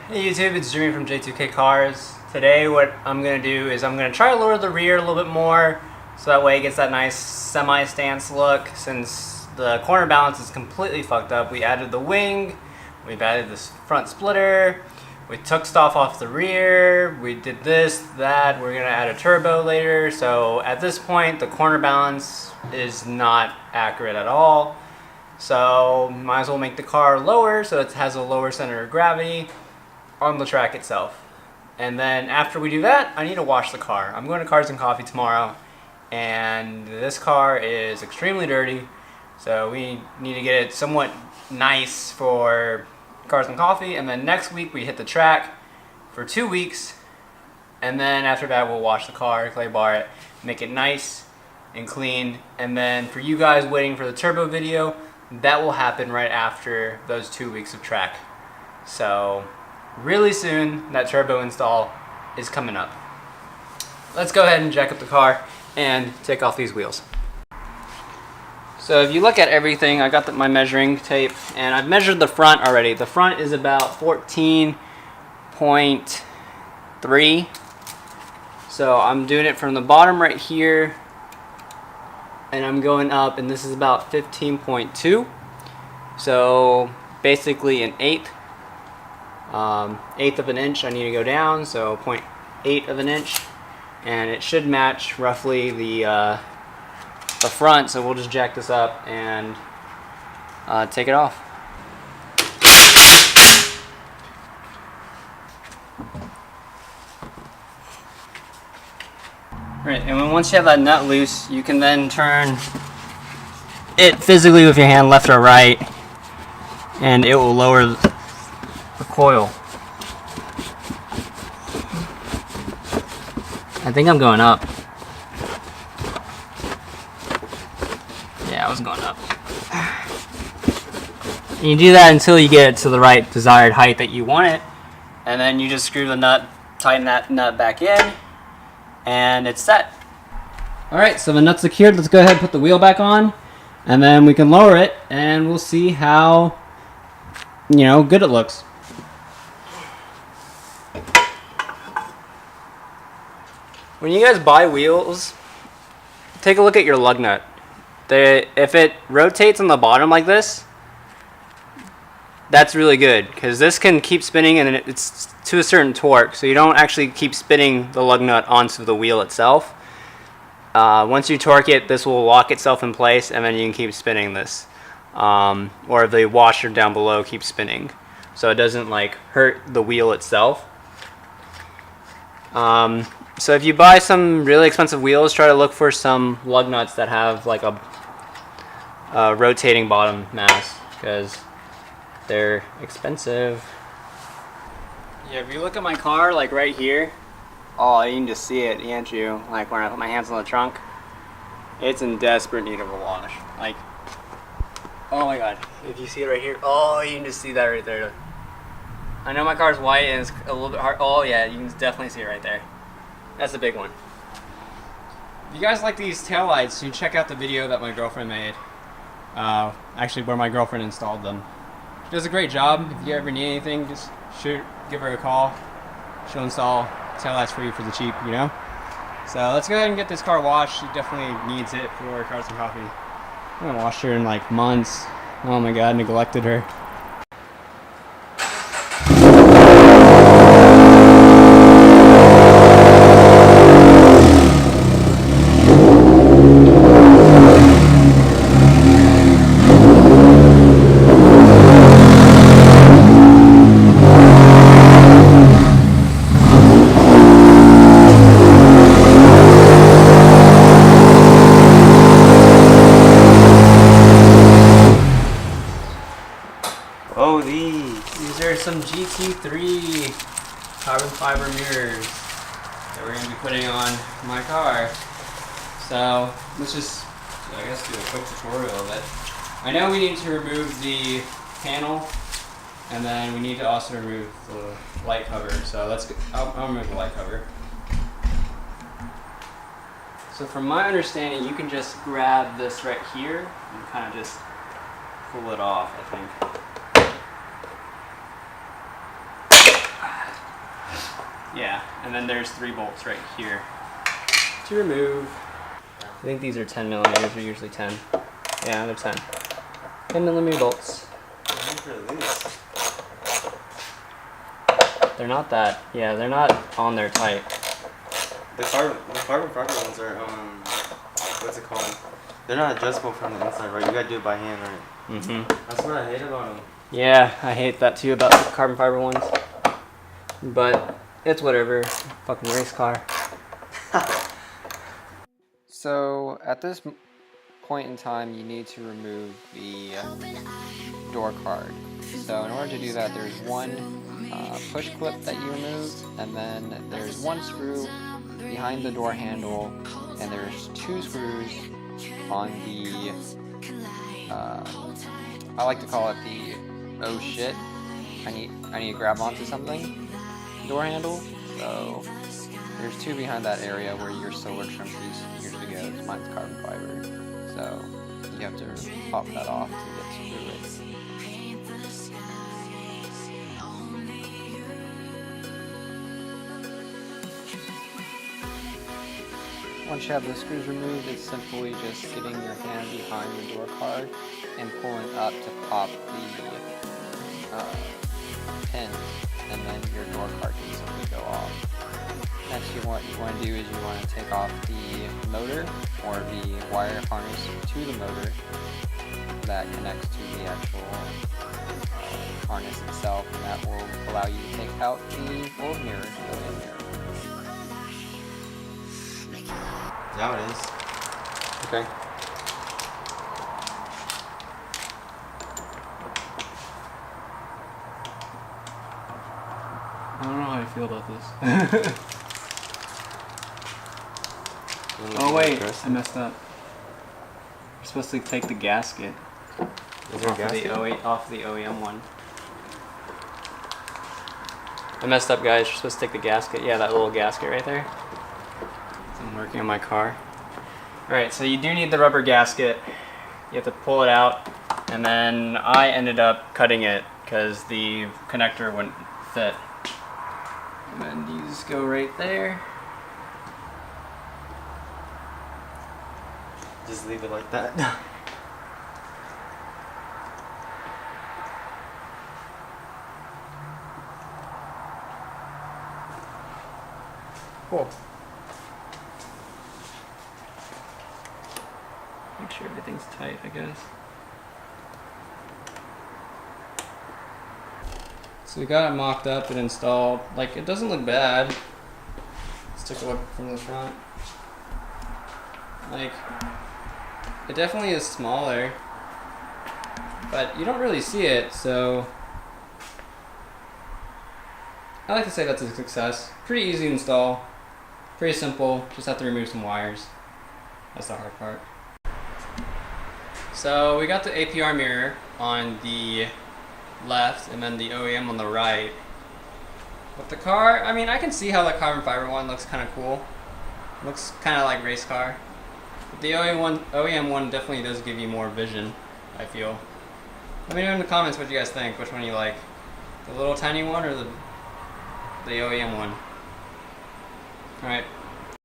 Hey YouTube, it's Jimmy from J2K Cars. Today what I'm going to do is I'm going to try to lower the rear a little bit more so that way it gets that nice semi-stance look. Since the corner balance is completely fucked up, we added the wing, we've added this front splitter, we took stuff off the rear, we did this, that, we're going to add a turbo later. So at this point the corner balance is not accurate at all. So might as well make the car lower so it has a lower center of gravity on the track itself. And then after we do that, I need to wash the car. I'm going to Cars and Coffee tomorrow, and this car is extremely dirty, so we need to get it somewhat nice for Cars and Coffee. And then next week we hit the track for 2 weeks, and then after that we'll wash the car, clay bar it, make it nice and clean. And then for you guys waiting for the turbo video, that will happen right after those 2 weeks of track. So really soon that turbo install is coming up. Let's go ahead and jack up the car and take off these wheels. So if you look at everything, I got my measuring tape and I've measured the front already. The front is about 14.3. So I'm doing it from the bottom right here and I'm going up, and this is about 15.2. So basically an eighth of an inch I need to go down, so 0.8 of an inch, and it should match roughly the front. So we'll just jack this up and take it off. Right, and once you have that nut loose, you can then turn it physically with your hand left or right, and it will lower the coil. I think I'm going up. Yeah, I was going up. And you do that until you get it to the right desired height that you want it, and then you just screw the nut, tighten that nut back in, and it's set. Alright, so the nut's secured. Let's go ahead and put the wheel back on, and then we can lower it and we'll see how, good it looks. When you guys buy wheels, take a look at your lug nut. If it rotates on the bottom like this, that's really good, because this can keep spinning and it's to a certain torque, so you don't actually keep spinning the lug nut onto the wheel itself. Once you torque it, this will lock itself in place, and then you can keep spinning this. Or the washer down below keeps spinning, so it doesn't hurt the wheel itself. So if you buy some really expensive wheels, try to look for some lug nuts that have a rotating bottom mass, because they're expensive. Yeah, if you look at my car, right here, oh, you can just see it, can't you? When I put my hands on the trunk, it's in desperate need of a wash. Oh my god, if you see it right here, oh, you can just see that right there. I know my car's white and it's a little bit hard. Oh yeah, you can definitely see it right there. That's a big one. If you guys like these taillights, you can check out the video that my girlfriend made. Actually, where my girlfriend installed them. She does a great job. If you ever need anything, just give her a call. She'll install taillights for you for the cheap, So let's go ahead and get this car washed. She definitely needs it for Cars and Coffee. I haven't washed her in months. Oh my god, neglected her. Oh, these are some GT3 carbon fiber mirrors that we're going to be putting on my car. So let's just, I guess, do a quick tutorial of it. I know we need to remove the panel, and then we need to also remove the light cover. So I'll remove the light cover. So from my understanding, you can just grab this right here and kind of just pull it off, I think. Yeah, and then there's 3 bolts right here to remove. I think these are 10 millimeters, they're usually 10. Yeah, they're 10. 10 millimeter bolts. They're not that, yeah, they're not on there tight. The carbon fiber ones are, what's it called? They're not adjustable from the inside, right? You gotta do it by hand, right? Mm-hmm. That's what I hate about them. Yeah, I hate that too about the carbon fiber ones. But it's whatever. Fucking race car. So at this point in time, you need to remove the door card. So in order to do that, there's one push clip that you remove, and then there's one screw behind the door handle, and there's 2 screws on the, I like to call it the, oh shit, I need to grab onto something door handle. So there's 2 behind that area where your silver trim piece usually goes. Mine's carbon fiber, so you have to pop that off to get through it. Once you have the screws removed, it's simply just getting your hand behind the door card and pulling up to pop the pin, and then your door card can simply go off. Next, what you want to do is you want to take off the motor or the wire harness to the motor that connects to the actual harness itself, and that will allow you to take out the old mirror, the old mirror. Now it is. Okay. I don't know how I feel about this. Oh wait, I messed up. You're supposed to take the gasket off the OEM one. I messed up, guys. You're supposed to take the gasket. Yeah, that little gasket right there. I'm working on my car. Alright, so you do need the rubber gasket. You have to pull it out, and then I ended up cutting it because the connector wouldn't fit. And then these go right there. Just leave it like that. Cool. Make sure everything's tight, I guess. So we got it mocked up and installed. Like, it doesn't look bad. Let's take a look from the front. Like, it definitely is smaller, but you don't really see it, so I like to say that's a success. Pretty easy to install, pretty simple, just have to remove some wires. That's the hard part. So we got the APR mirror on the left and then the OEM on the right. But the car, I mean, I can see how the carbon fiber one looks kind of cool. Looks kind of like race car. But the OEM one definitely does give you more vision, I feel. Let me know in the comments what you guys think, which one you like. The little tiny one or the OEM one. Alright.